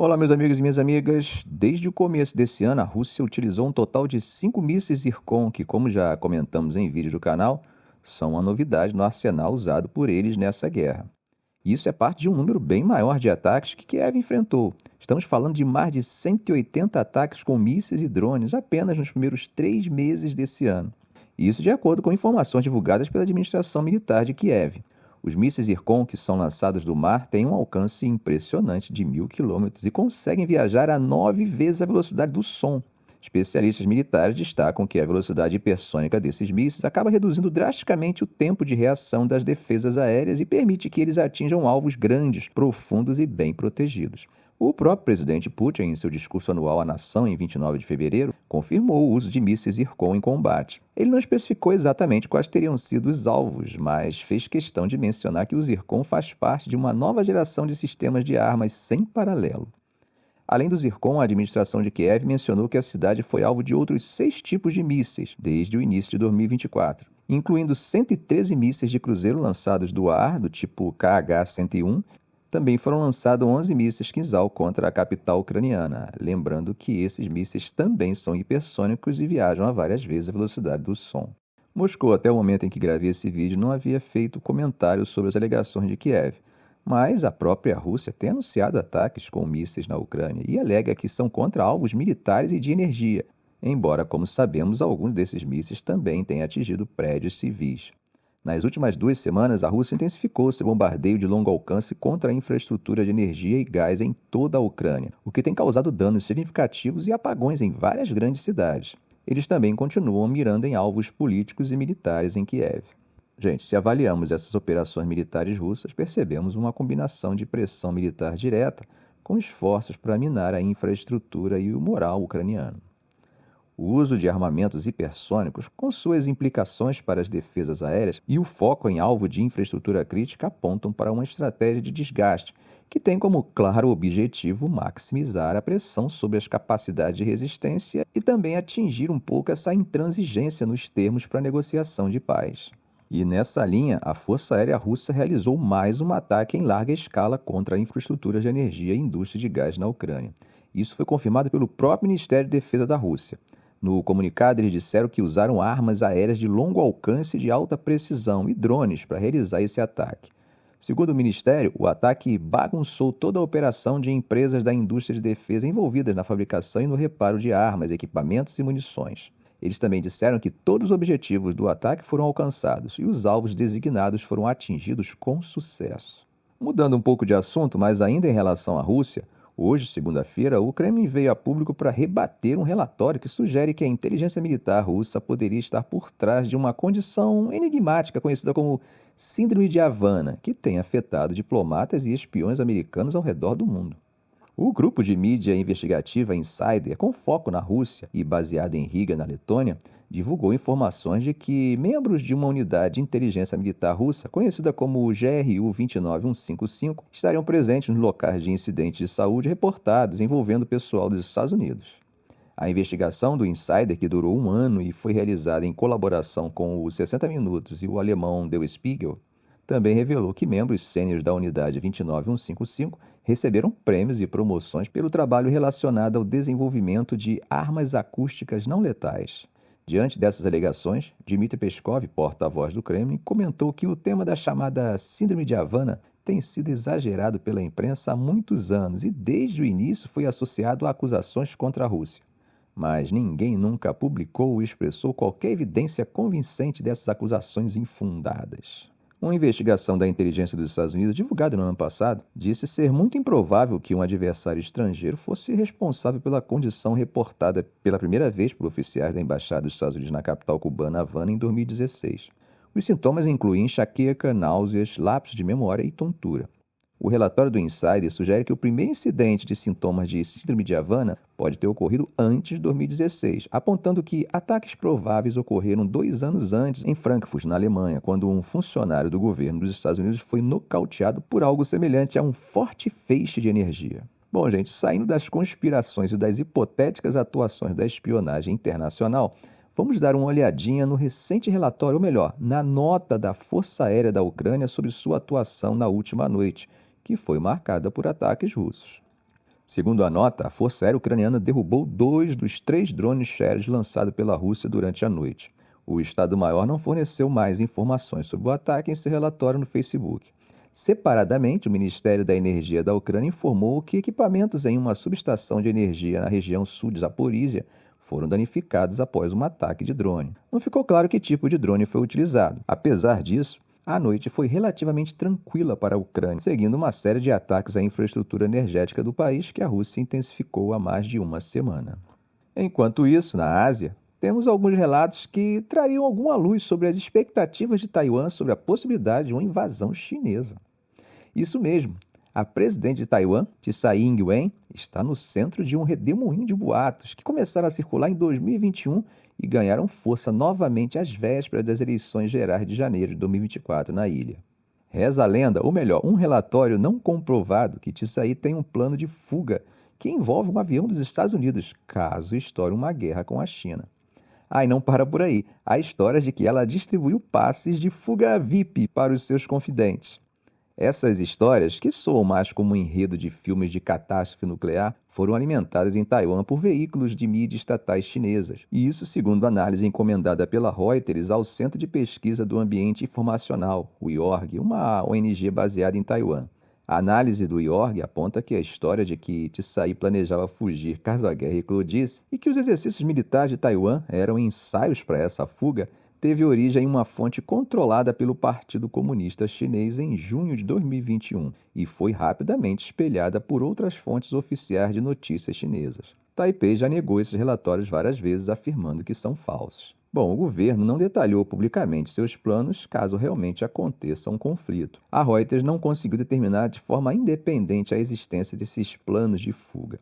Olá, meus amigos e minhas amigas. Desde o começo desse ano, a Rússia utilizou um total de 5 mísseis Zircon, que, como já comentamos em vídeo do canal, são uma novidade no arsenal usado por eles nessa guerra. Isso é parte de um número bem maior de ataques que Kiev enfrentou. Estamos falando de mais de 180 ataques com mísseis e drones apenas nos primeiros 3 meses desse ano. Isso de acordo com informações divulgadas pela administração militar de Kiev. Os mísseis Zircon, que são lançados do mar, têm um alcance impressionante de 1.000 quilômetros e conseguem viajar a 9 vezes a velocidade do som. Especialistas militares destacam que a velocidade hipersônica desses mísseis acaba reduzindo drasticamente o tempo de reação das defesas aéreas e permite que eles atinjam alvos grandes, profundos e bem protegidos. O próprio presidente Putin, em seu discurso anual à nação em 29 de fevereiro, confirmou o uso de mísseis Zircon em combate. Ele não especificou exatamente quais teriam sido os alvos, mas fez questão de mencionar que o Zircon faz parte de uma nova geração de sistemas de armas sem paralelo. Além do Zircon, a administração de Kiev mencionou que a cidade foi alvo de outros 6 tipos de mísseis desde o início de 2024, incluindo 113 mísseis de cruzeiro lançados do ar, do tipo KH-101. Também foram lançados 11 mísseis Kinzhal contra a capital ucraniana, lembrando que esses mísseis também são hipersônicos e viajam a várias vezes a velocidade do som. Moscou, até o momento em que gravei esse vídeo, não havia feito comentário sobre as alegações de Kiev, mas a própria Rússia tem anunciado ataques com mísseis na Ucrânia e alega que são contra alvos militares e de energia, embora, como sabemos, alguns desses mísseis também tenham atingido prédios civis. Nas últimas 2 semanas, a Rússia intensificou seu bombardeio de longo alcance contra a infraestrutura de energia e gás em toda a Ucrânia, o que tem causado danos significativos e apagões em várias grandes cidades. Eles também continuam mirando em alvos políticos e militares em Kiev. Gente, se avaliamos essas operações militares russas, percebemos uma combinação de pressão militar direta com esforços para minar a infraestrutura e o moral ucraniano. O uso de armamentos hipersônicos, com suas implicações para as defesas aéreas e o foco em alvo de infraestrutura crítica apontam para uma estratégia de desgaste, que tem como claro objetivo maximizar a pressão sobre as capacidades de resistência e também atingir um pouco essa intransigência nos termos para a negociação de paz. E nessa linha, a Força Aérea Russa realizou mais um ataque em larga escala contra a infraestrutura de energia e indústria de gás na Ucrânia. Isso foi confirmado pelo próprio Ministério de Defesa da Rússia. No comunicado, eles disseram que usaram armas aéreas de longo alcance e de alta precisão e drones para realizar esse ataque. Segundo o Ministério, o ataque bagunçou toda a operação de empresas da indústria de defesa envolvidas na fabricação e no reparo de armas, equipamentos e munições. Eles também disseram que todos os objetivos do ataque foram alcançados e os alvos designados foram atingidos com sucesso. Mudando um pouco de assunto, mas ainda em relação à Rússia, hoje, segunda-feira, o Kremlin veio a público para rebater um relatório que sugere que a inteligência militar russa poderia estar por trás de uma condição enigmática conhecida como Síndrome de Havana, que tem afetado diplomatas e espiões americanos ao redor do mundo. O grupo de mídia investigativa Insider, com foco na Rússia e baseado em Riga, na Letônia, divulgou informações de que membros de uma unidade de inteligência militar russa, conhecida como GRU 29155, estariam presentes nos locais de incidentes de saúde reportados envolvendo o pessoal dos Estados Unidos. A investigação do Insider, que durou 1 ano e foi realizada em colaboração com o 60 Minutos e o alemão Der Spiegel, também revelou que membros sêniores da unidade 29155 receberam prêmios e promoções pelo trabalho relacionado ao desenvolvimento de armas acústicas não letais. Diante dessas alegações, Dmitry Peskov, porta-voz do Kremlin, comentou que o tema da chamada Síndrome de Havana tem sido exagerado pela imprensa há muitos anos e desde o início foi associado a acusações contra a Rússia. Mas ninguém nunca publicou ou expressou qualquer evidência convincente dessas acusações infundadas. Uma investigação da inteligência dos Estados Unidos, divulgada no ano passado, disse ser muito improvável que um adversário estrangeiro fosse responsável pela condição reportada pela primeira vez por oficiais da Embaixada dos Estados Unidos na capital cubana, Havana, em 2016. Os sintomas incluem enxaqueca, náuseas, lapsos de memória e tontura. O relatório do Insider sugere que o primeiro incidente de sintomas de Síndrome de Havana pode ter ocorrido antes de 2016, apontando que ataques prováveis ocorreram 2 anos antes em Frankfurt, na Alemanha, quando um funcionário do governo dos Estados Unidos foi nocauteado por algo semelhante a um forte feixe de energia. Bom, gente, saindo das conspirações e das hipotéticas atuações da espionagem internacional, vamos dar uma olhadinha no recente relatório, ou melhor, na nota da Força Aérea da Ucrânia sobre sua atuação na última noite, que foi marcada por ataques russos. Segundo a nota, a Força Aérea Ucraniana derrubou 2 dos 3 drones Shahed lançados pela Rússia durante a noite. O Estado-Maior não forneceu mais informações sobre o ataque em seu relatório no Facebook. Separadamente, o Ministério da Energia da Ucrânia informou que equipamentos em uma subestação de energia na região sul de Zaporizhia foram danificados após um ataque de drone. Não ficou claro que tipo de drone foi utilizado. Apesar disso, a noite foi relativamente tranquila para a Ucrânia, seguindo uma série de ataques à infraestrutura energética do país que a Rússia intensificou há mais de uma semana. Enquanto isso, na Ásia, temos alguns relatos que trariam alguma luz sobre as expectativas de Taiwan sobre a possibilidade de uma invasão chinesa. Isso mesmo, a presidente de Taiwan, Tsai Ing-wen, está no centro de um redemoinho de boatos que começaram a circular em 2021 e ganharam força novamente às vésperas das eleições gerais de janeiro de 2024 na ilha. Reza a lenda, ou melhor, um relatório não comprovado, que Tsai tem um plano de fuga que envolve um avião dos Estados Unidos, caso estoure uma guerra com a China. E não para por aí. Há histórias de que ela distribuiu passes de fuga VIP para os seus confidentes. Essas histórias, que soam mais como um enredo de filmes de catástrofe nuclear, foram alimentadas em Taiwan por veículos de mídia estatais chinesas. E isso segundo análise encomendada pela Reuters ao Centro de Pesquisa do Ambiente Informacional, o IORG, uma ONG baseada em Taiwan. A análise do IORG aponta que a história de que Tsai planejava fugir caso a guerra eclodisse e que os exercícios militares de Taiwan eram ensaios para essa fuga teve origem em uma fonte controlada pelo Partido Comunista Chinês em junho de 2021 e foi rapidamente espelhada por outras fontes oficiais de notícias chinesas. Taipei já negou esses relatórios várias vezes, afirmando que são falsos. Bom, o governo não detalhou publicamente seus planos caso realmente aconteça um conflito. A Reuters não conseguiu determinar de forma independente a existência desses planos de fuga.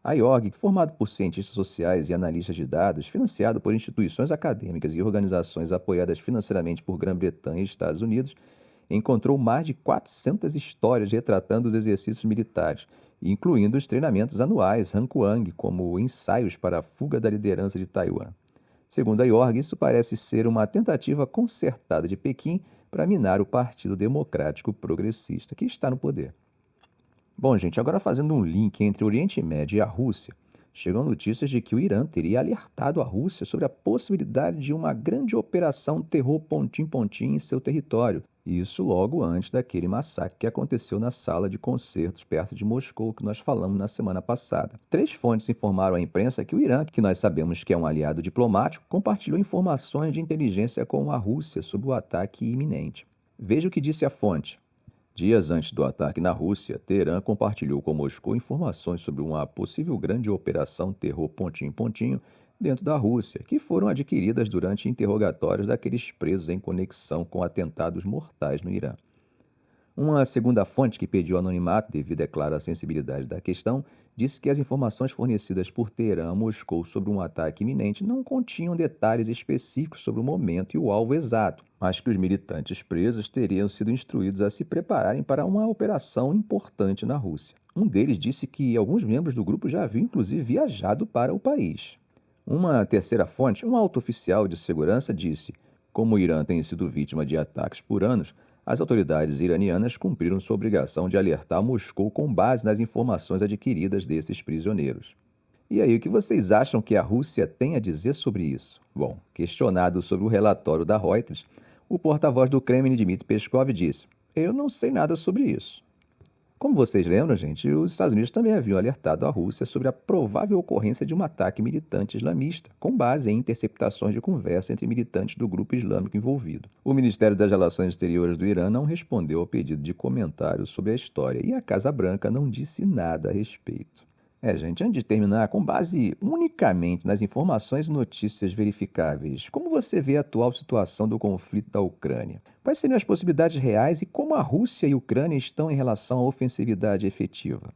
A IORG, formado por cientistas sociais e analistas de dados, financiado por instituições acadêmicas e organizações apoiadas financeiramente por Grã-Bretanha e Estados Unidos, encontrou mais de 400 histórias retratando os exercícios militares, incluindo os treinamentos anuais Hankuang, como ensaios para a fuga da liderança de Taiwan. Segundo a IORG, isso parece ser uma tentativa concertada de Pequim para minar o Partido Democrático Progressista, que está no poder. Bom, gente, agora fazendo um link entre o Oriente Médio e a Rússia, chegam notícias de que o Irã teria alertado a Rússia sobre a possibilidade de uma grande operação terror pontim-pontim em seu território, isso logo antes daquele massacre que aconteceu na sala de concertos perto de Moscou, que nós falamos na semana passada. 3 fontes informaram à imprensa que o Irã, que nós sabemos que é um aliado diplomático, compartilhou informações de inteligência com a Rússia sobre o ataque iminente. Veja o que disse a fonte. Dias antes do ataque na Rússia, Teherã compartilhou com Moscou informações sobre uma possível grande operação terror pontinho-pontinho dentro da Rússia, que foram adquiridas durante interrogatórios daqueles presos em conexão com atentados mortais no Irã. Uma segunda fonte que pediu anonimato devido, é claro, à sensibilidade da questão, disse que as informações fornecidas por Teherã a Moscou sobre um ataque iminente não continham detalhes específicos sobre o momento e o alvo exato, mas que os militantes presos teriam sido instruídos a se prepararem para uma operação importante na Rússia. Um deles disse que alguns membros do grupo já haviam inclusive viajado para o país. Uma terceira fonte, um alto oficial de segurança, disse: como o Irã tem sido vítima de ataques por anos, as autoridades iranianas cumpriram sua obrigação de alertar Moscou com base nas informações adquiridas desses prisioneiros. E aí, o que vocês acham que a Rússia tem a dizer sobre isso? Bom, questionado sobre o relatório da Reuters, o porta-voz do Kremlin, Dmitry Peskov, disse: eu não sei nada sobre isso. Como vocês lembram, gente, os Estados Unidos também haviam alertado a Rússia sobre a provável ocorrência de um ataque militante islamista, com base em interceptações de conversa entre militantes do grupo islâmico envolvido. O Ministério das Relações Exteriores do Irã não respondeu ao pedido de comentários sobre a história e a Casa Branca não disse nada a respeito. Gente, antes de terminar, com base unicamente nas informações e notícias verificáveis, como você vê a atual situação do conflito da Ucrânia? Quais seriam as possibilidades reais e como a Rússia e a Ucrânia estão em relação à ofensividade efetiva?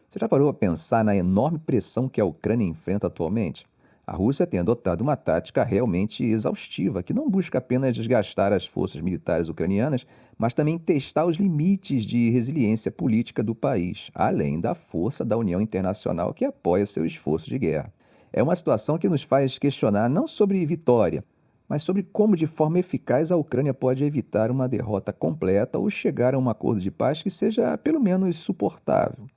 Você já parou a pensar na enorme pressão que a Ucrânia enfrenta atualmente? A Rússia tem adotado uma tática realmente exaustiva, que não busca apenas desgastar as forças militares ucranianas, mas também testar os limites de resiliência política do país, além da força da União Internacional que apoia seu esforço de guerra. É uma situação que nos faz questionar não sobre vitória, mas sobre como de forma eficaz a Ucrânia pode evitar uma derrota completa ou chegar a um acordo de paz que seja pelo menos suportável.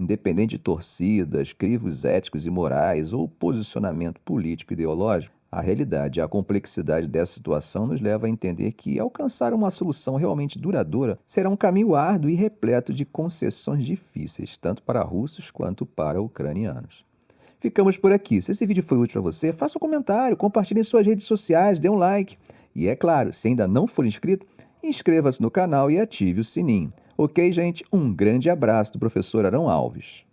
Independente de torcidas, crivos éticos e morais ou posicionamento político e ideológico, a realidade e a complexidade dessa situação nos leva a entender que alcançar uma solução realmente duradoura será um caminho árduo e repleto de concessões difíceis, tanto para russos quanto para ucranianos. Ficamos por aqui. Se esse vídeo foi útil para você, faça um comentário, compartilhe em suas redes sociais, dê um like. E é claro, se ainda não for inscrito, inscreva-se no canal e ative o sininho. Ok, gente? Um grande abraço do professor Arão Alves.